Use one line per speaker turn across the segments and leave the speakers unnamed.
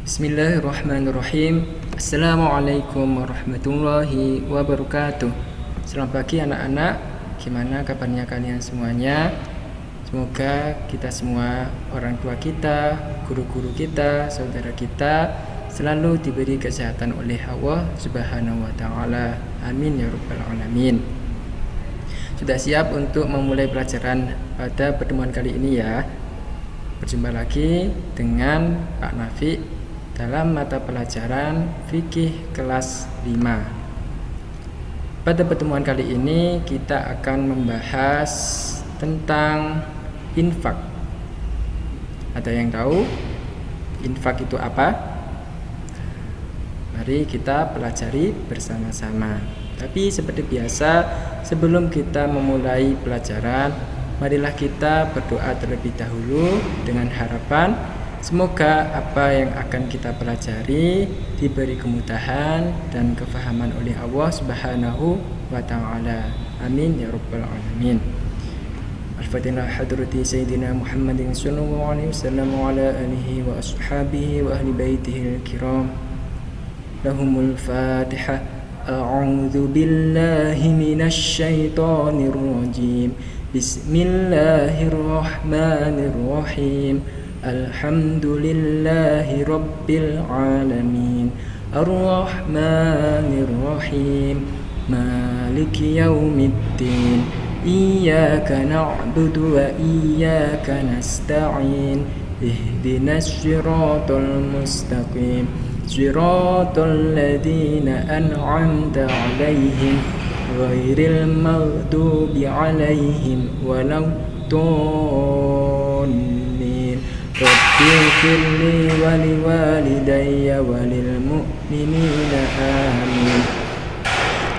Bismillahirrahmanirrahim. Assalamualaikum warahmatullahi wabarakatuh. Selamat pagi anak-anak. Gimana kabarnya kalian semuanya? Semoga kita semua, orang tua kita, guru-guru kita, saudara kita selalu diberi kesehatan oleh Allah Subhanahu wa taala. Amin ya rabbal alamin. Sudah siap untuk memulai pelajaran pada pertemuan kali ini ya? Berjumpa lagi dengan Pak Nafi dalam mata pelajaran Fikih kelas 5. Pada pertemuan kali ini kita akan membahas tentang infak. Ada yang tahu infak itu apa? Mari kita pelajari bersama-sama. Tapi seperti biasa, sebelum kita memulai pelajaran, marilah kita berdoa terlebih dahulu dengan harapan semoga apa yang akan kita pelajari diberi kemudahan dan kefahaman oleh Allah Subhanahu wa taala. Amin ya rabbal alamin. Al-Fatihah hadrati Sayyidina Muhammadin sallallahu alaihi wasallam wa ala alihi wa ashabihi wa ahli baitihi al-kiram. Lahumul Fatihah. A'udzu billahi minasy syaithanir rajim. Bismillahirrahmanirrahim. Alhamdulillahi rabbil alamin. Ar-Rahmanir-Rahim. Maliki yaumiddin. Iyyaka na'budu wa iyyaka nasta'in. Ihdinas siratal mustaqim. Siratal ladzina an'amta 'alaihim ghairil maghdubi 'alaihim waladdallin. Rabbighfirli wa liwalidayya wa lil mu'minina amin.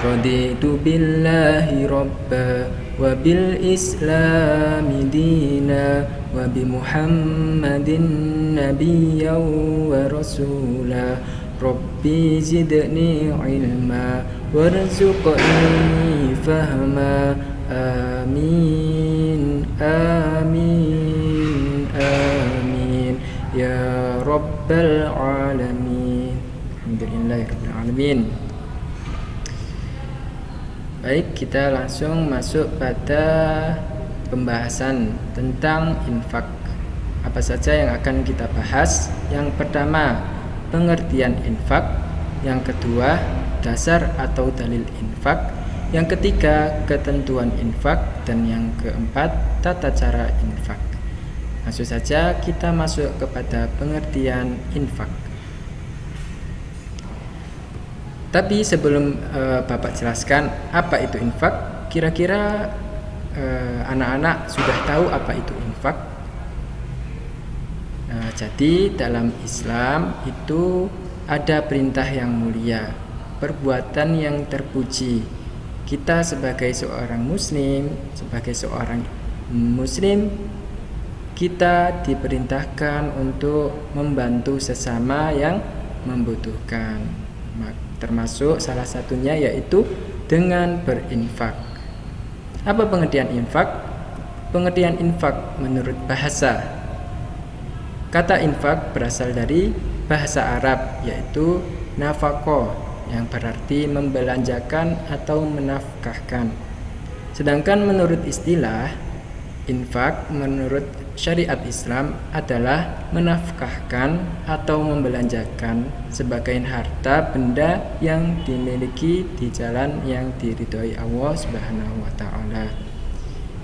Raditu billahi rabba wa bil islami dina wa bi Muhammadin nabiyyan wa rasula. Rabbi zidni ilma warzuqni fahma. Amin amin amin ya rabbal alamin. Alhamdulillahirabbil alamin. Baik, kita langsung masuk pada pembahasan tentang infak. Apa saja yang akan kita bahas? Yang pertama, pengertian infak. Yang kedua, dasar atau dalil infak. Yang ketiga, ketentuan infak. Dan yang keempat, tata cara infak. Langsung saja kita masuk kepada pengertian infak. Tapi sebelum Bapak jelaskan apa itu infak, kira-kira anak-anak sudah tahu apa itu infak? Jadi dalam Islam itu ada perintah yang mulia, perbuatan yang terpuji. Kita sebagai seorang muslim, kita diperintahkan untuk membantu sesama yang membutuhkan. Termasuk salah satunya yaitu dengan berinfak. Apa pengertian infak? Pengertian infak menurut bahasa. Kata infak berasal dari bahasa Arab yaitu nafaqah yang berarti membelanjakan atau menafkahkan. Sedangkan menurut istilah, infak menurut syariat Islam adalah menafkahkan atau membelanjakan sebagian harta benda yang dimiliki di jalan yang diridhoi Allah Subhanahu wa taala.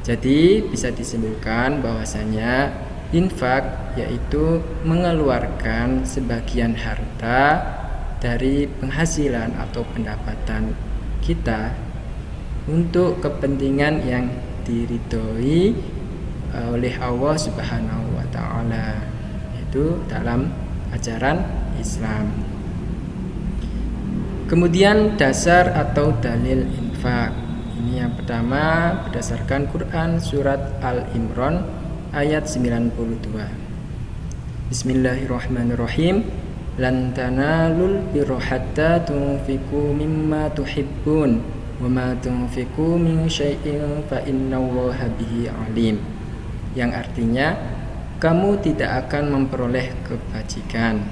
Jadi bisa disimpulkan bahwasanya infak yaitu mengeluarkan sebagian harta dari penghasilan atau pendapatan kita untuk kepentingan yang diridhoi oleh Allah Subhanahu wa taala, itu dalam ajaran Islam. Kemudian dasar atau dalil infak. Ini yang pertama berdasarkan Quran surat Al-Imran ayat 92. Bismillahirrahmanirrahim. Lan tanalul birra hatta tunfiqu mimma tuhibbun wa ma tunfiqu min syai'in fa innallaha bihi alim. Yang artinya kamu tidak akan memperoleh kebajikan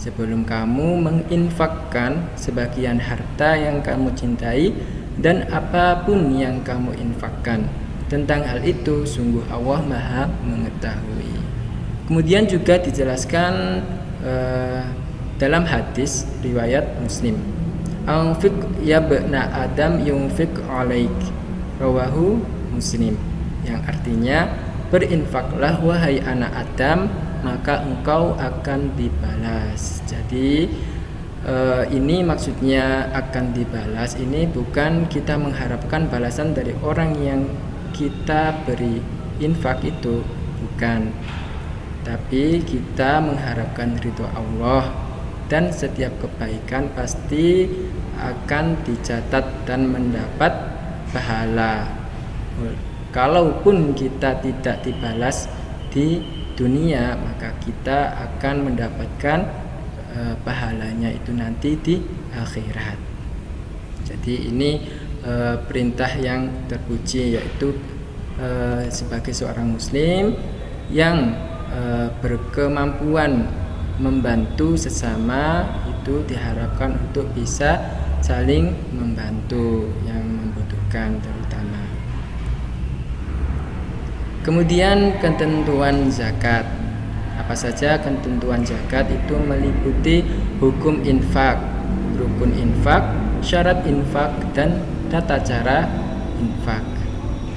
sebelum kamu menginfakkan sebagian harta yang kamu cintai dan apapun yang kamu infakkan. Tentang hal itu sungguh Allah Maha mengetahui. Kemudian juga dijelaskan dalam hadis riwayat Muslim, Anfik ya bna Adam yunfik alaik, rawahu Muslim, yang artinya berinfaklah wahai anak Adam, maka engkau akan dibalas. Jadi ini maksudnya akan dibalas, ini bukan kita mengharapkan balasan dari orang yang kita beri infak itu, bukan, tapi kita mengharapkan ridho Allah, dan setiap kebaikan pasti akan dicatat dan mendapat pahala. Kalaupun kita tidak dibalas di dunia, maka kita akan mendapatkan pahalanya itu nanti di akhirat. Jadi ini perintah yang terpuji, yaitu sebagai seorang muslim yang berkemampuan membantu sesama itu diharapkan untuk bisa saling membantu yang membutuhkan terutama. Kemudian ketentuan zakat. Apa saja ketentuan zakat? Itu meliputi hukum infak, rukun infak, syarat infak, dan tata cara infak.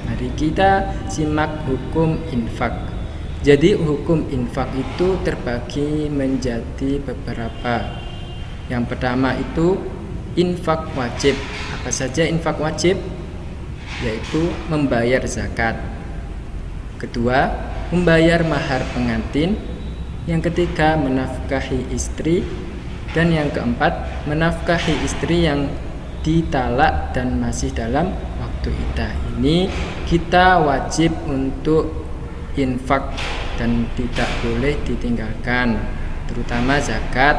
Mari kita simak hukum infak. Jadi hukum infak itu terbagi menjadi beberapa. Yang pertama itu infak wajib. Apa saja infak wajib? Yaitu membayar zakat. Kedua, membayar mahar pengantin. Yang ketiga, menafkahi istri. Dan yang keempat, menafkahi istri yang ditalak dan masih dalam waktu iddah. Ini kita wajib untuk infak dan tidak boleh ditinggalkan, terutama zakat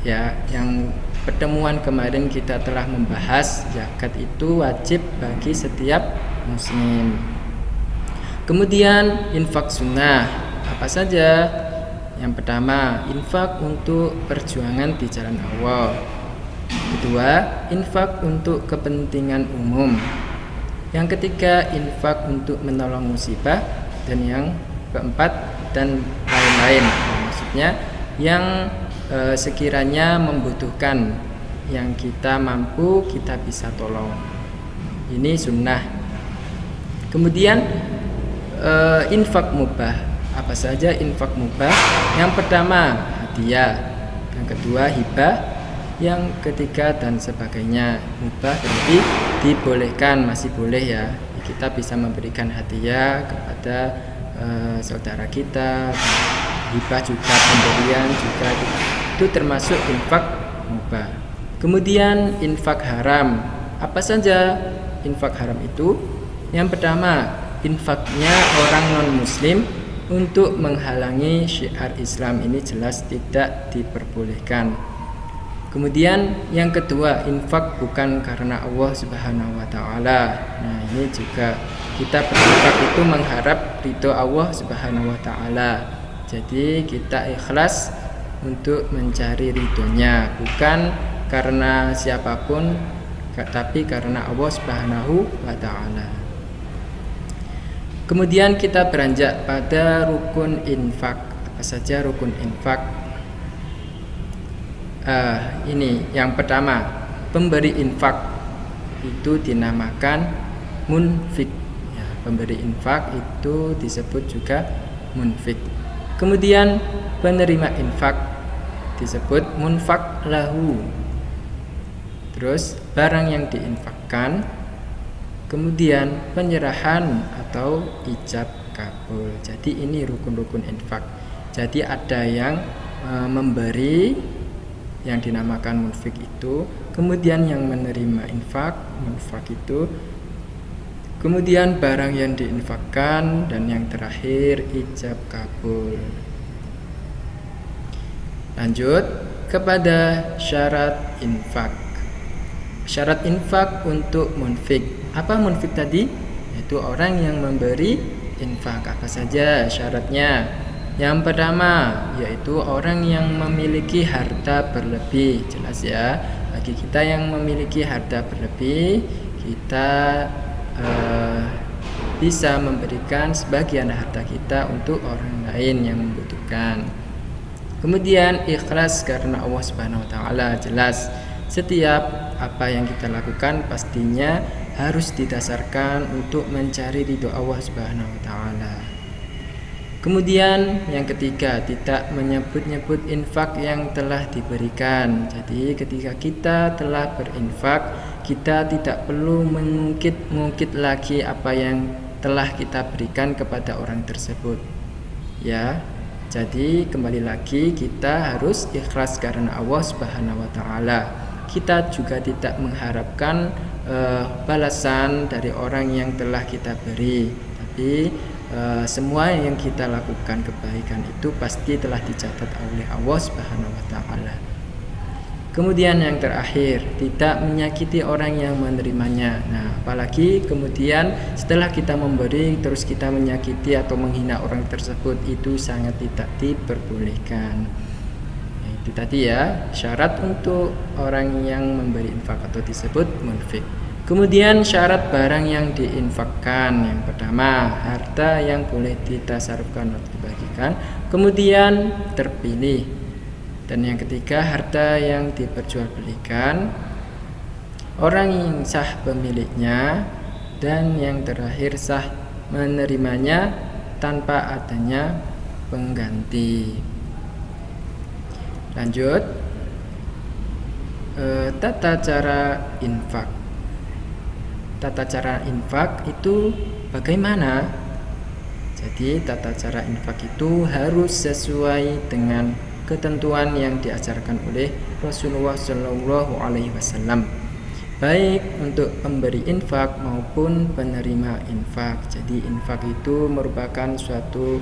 ya. Yang pertemuan kemarin kita telah membahas zakat itu wajib bagi setiap muslim. Kemudian infak sunnah. Apa saja? Yang pertama, infak untuk perjuangan di jalan Allah. Kedua, infak untuk kepentingan umum. Yang ketiga, infak untuk menolong musibah. Dan yang keempat, dan lain-lain. Maksudnya yang sekiranya membutuhkan, yang kita mampu, kita bisa tolong. Ini sunnah. Kemudian infak mubah. Apa saja infak mubah? Yang pertama hadiah, yang kedua hibah, yang ketiga dan sebagainya. Mubah berarti dibolehkan, masih boleh ya. Kita bisa memberikan hadiah kepada saudara kita. Hibah juga, pemberian juga, itu termasuk infak mubah. Kemudian infak haram. Apa saja infak haram itu? Yang pertama, infaknya orang non-muslim untuk menghalangi syiar Islam, ini jelas tidak diperbolehkan. Kemudian yang kedua, infak bukan karena Allah Subhanahu wa taala. Nah, ini juga kita berinfak itu mengharap ridho Allah Subhanahu wa taala. Jadi kita ikhlas untuk mencari ridhonya, bukan karena siapapun, tapi karena Allah Subhanahu wa taala. Kemudian kita beranjak pada rukun infak. Apa saja rukun infak? Ini yang pertama, pemberi infak itu dinamakan munfik ya, pemberi infak itu disebut juga munfik. Kemudian penerima infak disebut munfak lahu. Terus barang yang diinfakkan, kemudian penyerahan atau ijab kabul. Jadi ini rukun-rukun infak. Jadi ada yang memberi, yang dinamakan munfik itu, kemudian yang menerima infak, munfak itu, kemudian barang yang diinfakkan, dan yang terakhir ijab kabul. Lanjut kepada syarat infak. Syarat infak untuk munfik. Apa munfik tadi? Yaitu orang yang memberi infak. Apa saja syaratnya? Yang pertama yaitu orang yang memiliki harta berlebih. Jelas ya, bagi kita yang memiliki harta berlebih, kita bisa memberikan sebagian harta kita untuk orang lain yang membutuhkan. Kemudian ikhlas karena Allah Subhanahu wa taala. Jelas setiap apa yang kita lakukan pastinya harus didasarkan untuk mencari ridho Allah Subhanahu wa taala. Kemudian yang ketiga, tidak menyebut-nyebut infak yang telah diberikan. Jadi ketika kita telah berinfak, kita tidak perlu mengungkit lagi apa yang telah kita berikan kepada orang tersebut. Ya. Jadi kembali lagi kita harus ikhlas karena Allah Subhanahu wa taala. Kita juga tidak mengharapkan balasan dari orang yang telah kita beri, tapi semua yang kita lakukan kebaikan itu pasti telah dicatat oleh Allah Subhanahu wa taala. Kemudian yang terakhir, tidak menyakiti orang yang menerimanya. Nah, apalagi kemudian setelah kita memberi terus kita menyakiti atau menghina orang tersebut, itu sangat tidak diperbolehkan. Nah, itu tadi ya syarat untuk orang yang memberi infak atau disebut munfik. Kemudian syarat barang yang diinfakkan. Yang pertama, harta yang boleh ditasarufkan atau dibagikan. Kemudian terpilih. Dan yang ketiga, harta yang diperjualbelikan, orang yang sah pemiliknya. Dan yang terakhir, sah menerimanya tanpa adanya pengganti. Lanjut, tata cara infak. Tata cara infak itu bagaimana? Jadi tata cara infak itu harus sesuai dengan ketentuan yang diajarkan oleh Rasulullah Shallallahu Alaihi Wasallam, baik untuk pemberi infak maupun penerima infak. Jadi infak itu merupakan suatu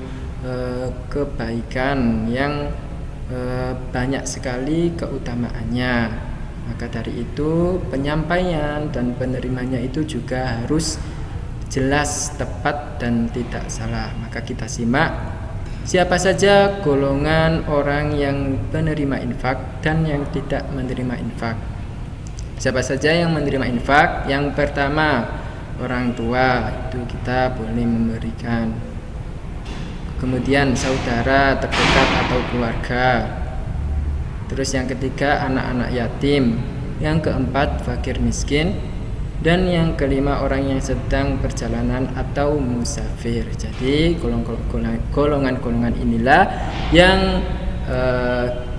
kebaikan yang banyak sekali keutamaannya. Maka dari itu penyampaian dan penerimanya itu juga harus jelas, tepat dan tidak salah. Maka kita simak siapa saja golongan orang yang menerima infak dan yang tidak menerima infak. Siapa saja yang menerima infak? Yang pertama, orang tua, itu kita boleh memberikan. Kemudian saudara terdekat atau keluarga. Terus yang ketiga, anak-anak yatim. Yang keempat, fakir miskin. Dan yang kelima, orang yang sedang perjalanan atau musafir. Jadi golongan-golongan inilah yang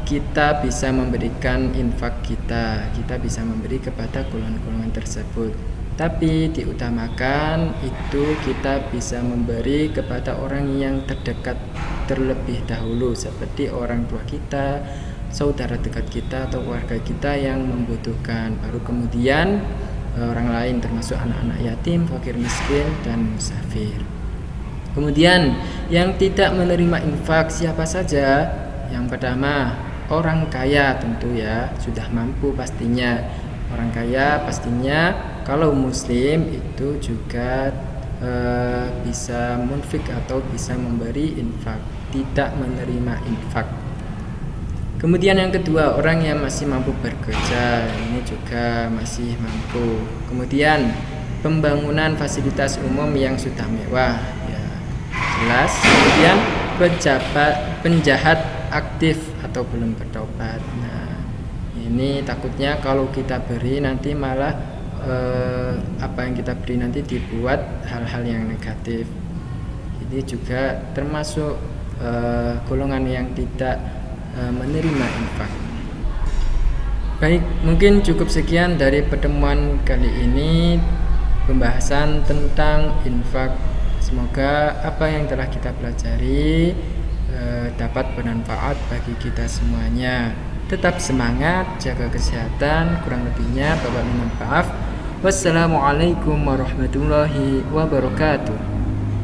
kita bisa memberikan infak kita. Kita bisa memberi kepada golongan-golongan tersebut. Tapi diutamakan itu kita bisa memberi kepada orang yang terdekat terlebih dahulu, seperti orang tua kita, saudara dekat kita atau keluarga kita yang membutuhkan. Baru kemudian orang lain, termasuk anak-anak yatim, fakir miskin, dan musafir. Kemudian yang tidak menerima infak siapa saja? Yang pertama, orang kaya tentu ya, sudah mampu pastinya. Orang kaya pastinya kalau muslim itu juga bisa munfik atau bisa memberi infak, tidak menerima infak. Kemudian yang kedua, orang yang masih mampu bekerja, ini juga masih mampu. Kemudian pembangunan fasilitas umum yang sudah mewah, ya jelas. Kemudian penjahat aktif atau belum bertobat. Nah, ini takutnya kalau kita beri nanti malah apa yang kita beri nanti dibuat hal-hal yang negatif. Ini juga termasuk golongan yang tidak menerima infak. Baik, mungkin cukup sekian dari pertemuan kali ini, pembahasan tentang infak. Semoga apa yang telah kita pelajari dapat bermanfaat bagi kita semuanya. Tetap semangat, jaga kesehatan. Kurang lebihnya Bapak minta maaf. Wassalamualaikum warahmatullahi wabarakatuh.